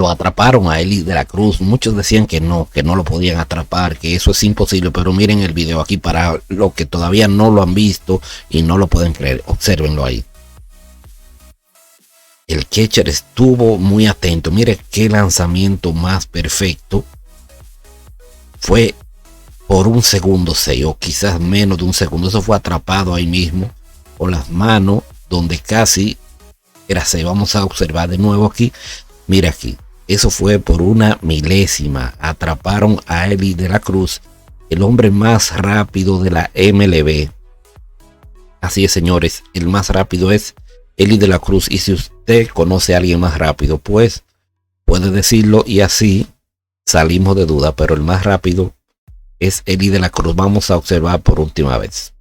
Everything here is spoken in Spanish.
lo atraparon a Eli de la Cruz. Muchos decían que no lo podían atrapar, que eso es imposible, pero miren el video aquí para los que todavía no lo han visto y no lo pueden creer. Obsérvenlo ahí. El catcher estuvo muy atento. Mire qué lanzamiento más perfecto. Fue por un segundo 6 o quizás menos de un segundo. Eso fue atrapado ahí mismo con las manos donde casi era 6. Vamos a observar de nuevo aquí. Mira aquí. Eso fue por una milésima. Atraparon a Eli de la Cruz, el hombre más rápido de la MLB. Así es, señores. El más rápido es Eli de la Cruz. Y si usted conoce a alguien más rápido, pues puede decirlo y así salimos de duda. Pero el más rápido es Eli de la Cruz. Vamos a observar por última vez.